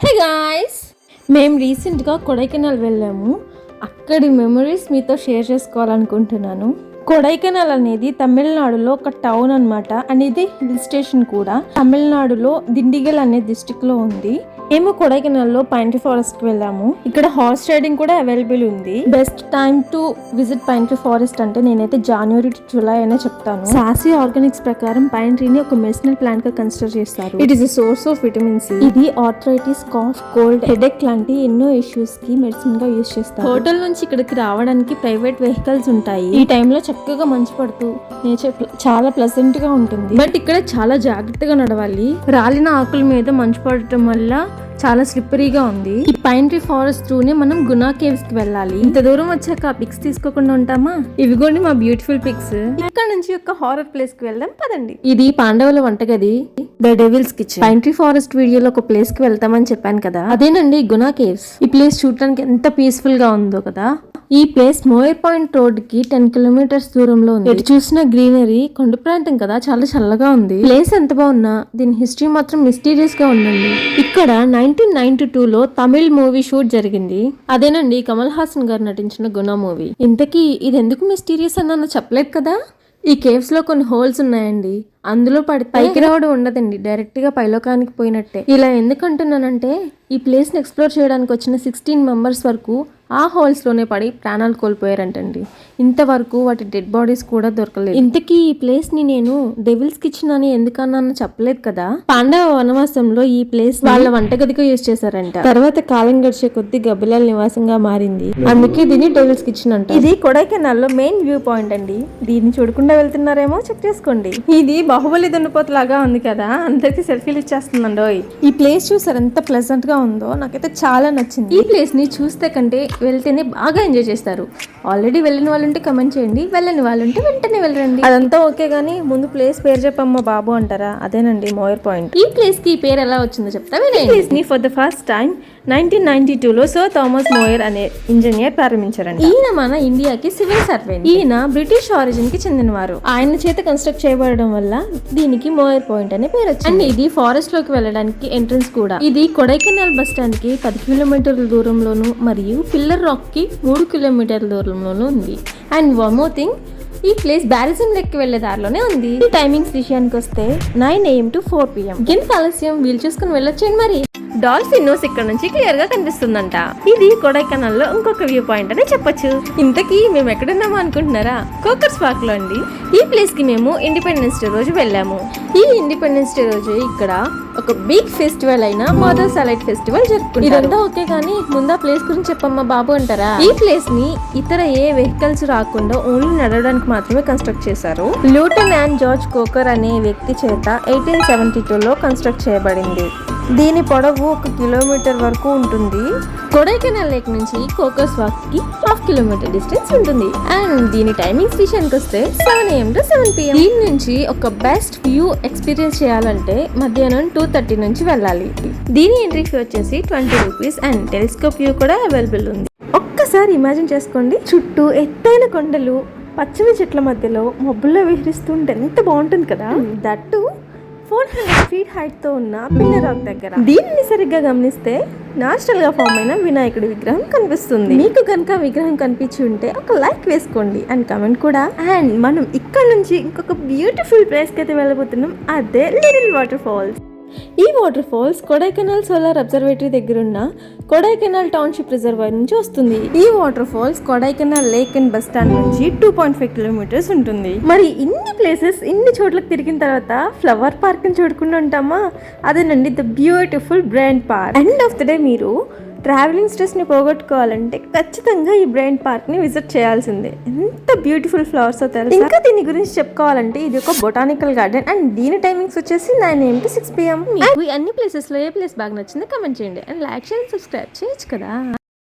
Hey guys, మేము రీసెంట్గా కొడైకెనాల్ వెళ్ళాము. అక్కడి మెమరీస్ మీతో షేర్ చేసుకోవాలనుకుంటున్నాను. కొడైకెనాల్ అనేది తమిళనాడులో ఒక టౌన్ అన్నమాట. అండ్ ఇది హిల్ స్టేషన్ కూడా. తమిళనాడులో దిండిగల్ అనే డిస్ట్రిక్ట్ లో ఉంది. మేము కొడైకెనాల్లో పైన్ ట్రీ ఫారెస్ట్ కి వెళ్ళాము. ఇక్కడ హార్స్ రైడింగ్ కూడా అవైలబుల్ ఉంది. Best time to visit pine tree forest అంటే నేనైతే జనవరి టు జూలై అనే చెప్తాను. సాసి ఆర్గానిక్స్ ప్రకారం పైన్ ట్రీని ఒక మెడిసినల్ ప్లాంట్ గా కన్సిడర్ చేస్తారు. It is a source of vitamin C. ఇది ఆర్థరైటిస్, కాఫ్, కోల్డ్, హెడేక్ లాంటి ఎన్నో ఇష్యూస్ కి మెడిసిన్ గా యూజ్ చేస్తారు. హోటల్ నుంచి ఇక్కడికి రావడానికి ప్రైవేట్ వెహికల్స్ ఉంటాయి. ఈ టైంలో చక్కగా మంచు పడుతూ నేచర్ చాలా ప్లెజెంట్ గా ఉంటుంది. బట్ ఇక్కడ చాలా జాగ్రత్తగా నడవాలి. రాలిన ఆకుల మీద మంచు పడటం వల్ల చాలా స్లిప్పరీగా ఉంది. ఈ పైన్ ట్రీ ఫారెస్ట్ త్రూనే మనం గునా కేవ్స్ కి వెళ్ళాలి. ఇంత దూరం వచ్చాక పిక్స్ తీసుకోకుండా ఉంటామా? ఇవిగోండి మా బ్యూటిఫుల్ పిక్స్. ఇక్కడ నుంచి ఒక హారర్ ప్లేస్ కి వెళ్దాం పదండి. ఇది పాండవుల వంటగది, the devil's kitchen. Pine tree forest వీడియోలో ఒక ప్లేస్ కి వెళ్తామని చెప్పాను కదా, అదేనండి గునా కేవ్స్. ఈ ప్లేస్ చూడటానికి ఎంత పీస్ఫుల్ గా ఉందో కదా. ఈ ప్లేస్ మోయర్ పాయింట్ రోడ్ కి 10 కిలోమీటర్స్ దూరంలో ఉంది. ఎటు చూసిన గ్రీనరీ, కొండ ప్రాంతం కదా, చాలా చల్లగా ఉంది. ప్లేస్ ఎంత బాగున్నా దీని హిస్టరీ మాత్రం మిస్టీరియస్ గా ఉందండి. ఇక్కడ 1992లో తమిళ్ మూవీ షూట్ జరిగింది. అదేనండి కమల్ హాసన్ గారు నటించిన గునా మూవీ. ఇంతకీ ఇది ఎందుకు మిస్టీరియస్ అన్న చెప్పలేదు కదా. ఈ కేవ్స్ లో కొన్ని హోల్స్ ఉన్నాయండి. అందులో పడి పైకి రావడం ఉండదండి, డైరెక్ట్ గా పైలోకానికి పోయినట్టే. ఇలా ఎందుకంటున్నానంటే ఈ ప్లేస్ ని ఎక్స్ప్లోర్ చేయడానికి వచ్చిన 16 మెంబర్స్ వరకు ఆ హోల్స్ లోనే పడి ప్రాణాలు కోల్పోయారంటండి. ఇంతవరకు వాటి డెడ్ బాడీస్ కూడా దొరకలేదు. ఇంతకీ ఈ ప్లేస్ ని నేను డెవిల్స్ కిచెన్ అని ఎందుకన్నా చెప్పలేదు కదా. పాండవ వనవాసంలో ఈ ప్లేస్ వాళ్ళ వంటగదిగా యూజ్ చేశారంట. తర్వాత కాలం గడిచే కొద్ది గబ్బిలాల నివాసంగా మారింది. అందుకే దీన్ని డెవిల్స్ కిచెన్ అంట. ఇది కొడైకెనాల్ లో మెయిన్ వ్యూ పాయింట్ అండి. దీన్ని చూడకుండా వెళ్తున్నారేమో చెక్ చేసుకోండి. ఇది బాహుబలి దున్నపోతు లాగా ఉంది కదా, అందరికి సెల్ఫీలు ఇచ్చేస్తుందండోయ్. ఈ ప్లేస్ చూసారు ఎంత ప్లెజెంట్ గా ఉందో, నాకైతే చాలా నచ్చింది. ఈ ప్లేస్ ని చూస్తే కంటే వెళ్తేనే బాగా ఎంజాయ్ చేస్తారు. ఆల్రెడీ వెళ్ళిన వాళ్ళు ఉంటే కమెంట్ చేయండి, వెళ్ళని వాళ్ళు ఉంటే వెంటనే వెళ్ళండి. అదంతా ఓకే గానీ ముందు ప్లేస్ పేరు చెప్పమ్మా బాబు అంటారా, అదేనండి మోయర్ పాయింట్. ఈ ప్లేస్ కి పేరు ఎలా వచ్చిందో చెప్తా. ఈ ప్లేస్ ని ఫర్ ద ఫస్ట్ టైం 1992లో సర్ థామస్ మోయర్ అనే ఇంజనీర్ ప్రారంభించారండి. ఈయన మన ఇండియాకి సివిల్ సర్వెంట్. ఈయన బ్రిటిష్ ఆరిజిన్ కి చెందినవారు. ఆయన చేత కన్స్ట్రక్ట్ చేయబడడం వల్ల దీనికి మోయర్ పాయింట్ అనే పేరు వచ్చింది. అండ్ ఇది ఫారెస్ట్ లోకి వెళ్ళడానికి ఎంట్రన్స్ కూడా. ఇది కొడైకెనాల్ బస్ స్టాండ్ కి 10 కిలోమీటర్ల దూరంలోను మరియు పిల్లర్ రాక్ కి 3 కిలోమీటర్ల దూరంలోనూ ఉంది. అండ్ వన్ మోర్ థింగ్, ఈ ప్లేస్ బ్యారిజం లెక్కి వెళ్లే దారిలోనే ఉంది. ఈ టైమింగ్స్ విషయానికి వస్తే 9 AM to 4 PM. ఎంత ఆలస్యం, వీలు చూసుకుని వెళ్ళొచ్చండి. మరి డాల్ఫిన్ నోస్ ఇక్కడ నుంచి క్లియర్ గా కనిపిస్తుందంట. ఇది కొడైకెనాల్ లో ఇంకొక వ్యూ పాయింట్ అని చెప్పొచ్చు. ఇంతకీ మేము ఎక్కడున్నామో అనుకుంటున్నారా? కోకర్స్ పార్క్ లో అండి. ఈ ప్లేస్ కి మేము ఇండిపెండెన్స్ డే రోజు వెళ్ళాము. ఈ ఇండిపెండెన్స్ డే రోజు ఇక్కడ ఒక బిగ్ ఫెస్టివల్ అయిన మదర్ సాలైట్ ఫెస్టివల్ జరుపుకుంటారు. ఇదంతా ఓకే కానీ ముందు ఆ ప్లేస్ గురించి చెప్పమ్మా బాబు అంటారా. ఈ ప్లేస్ ని ఇతర ఏ వెహికల్స్ రాకుండా ఓన్లీ నడవడానికి మాత్రమే కన్స్ట్రక్ట్ చేశారు. లూటెనాంట్ జార్జ్ కోకర్ అనే వ్యక్తి చేత 1872లో కన్స్ట్రక్ట్ చేయబడింది. దీని పొడవు 1 కిలోమీటర్ వరకు ఉంటుంది. కొడైకెనాల్ లేక్ నుంచి కోకర్స్ వాక్ కి 1/2 కిలోమీటర్ డిస్టెన్స్ ఉంటుంది. అండ్ దీని టైమింగ్స్ విషయానికి వస్తే 7 AM to 7 PM. దీని నుంచి ఒక బెస్ట్ వ్యూ ఎక్స్పీరియన్స్ చేయాలంటే మధ్యాహ్నం 2:30 నుంచి వెళ్ళాలి. దీని ఎంట్రీ ఫీ వచ్చేసి 20 రూపీస్. అండ్ టెలిస్కోప్ వ్యూ కూడా అవైలబుల్ ఉంది. ఒక్కసారి ఇమాజిన్ చేసుకోండి, చుట్టూ ఎత్తైన కొండలు, పచ్చని చెట్ల మధ్యలో మబ్బుల్లో విహరిస్తుంటే ఎంత బాగుంటుంది కదా. దట్టు 400 feet హైట్ తో ఉన్న పిల్లర్ రాక్ దగ్గర. దీనిని సరిగ్గా గమనిస్తే నాచురల్ గా ఫామ్ అయిన వినాయకుడి విగ్రహం కనిపిస్తుంది. మీకు కనుక విగ్రహం కనిపించి ఉంటే ఒక లైక్ వేసుకోండి అండ్ కమెంట్ కూడా. అండ్ మనం ఇక్కడ నుంచి ఇంకొక బ్యూటిఫుల్ ప్లేస్ కి అయితే వెళ్ళబోతున్నాం, అదే లిటిల్ వాటర్ ఫాల్స్. ఈ water falls Kodaikanal solar observatory దగ్గరున్న కొడైకెనాల్ టౌన్షిప్ రిజర్వాయర్ నుంచి వస్తుంది. ఈ water falls Kodaikanal lake and bus stand నుంచి 2.5 కిలోమీటర్స్ ఉంటుంది. మరి ఇన్ని ప్లేసెస్ ఇన్ని చోట్లకి తిరిగిన తర్వాత ఫ్లవర్ పార్క్ ని చూడకుండా ఉంటామా? అదేనండి the beautiful brain park. End of the day మీరు ట్రావెలింగ్ స్ట్రెస్ ని పోగొట్టుకోవాలంటే ఖచ్చితంగా ఈ బ్రైన్ పార్క్ ని విజిట్ చేయాల్సిందే. ఎంత బ్యూటిఫుల్ ఫ్లవర్స్ తెలుసు. ఇంకా దీని గురించి చెప్పుకోవాలంటే ఇది ఒక బొటానికల్ గార్డెన్. అండ్ దీని టైమింగ్స్ వచ్చేసి 9 AM to 6 PM. మీకు అన్ని ప్లేసెస్ లో ఏ ప్లేస్ బాగా నచ్చిందో కమెంట్ చేయండి. అండ్ లైక్, షేర్, సబ్స్క్రైబ్ చేయొచ్చు కదా.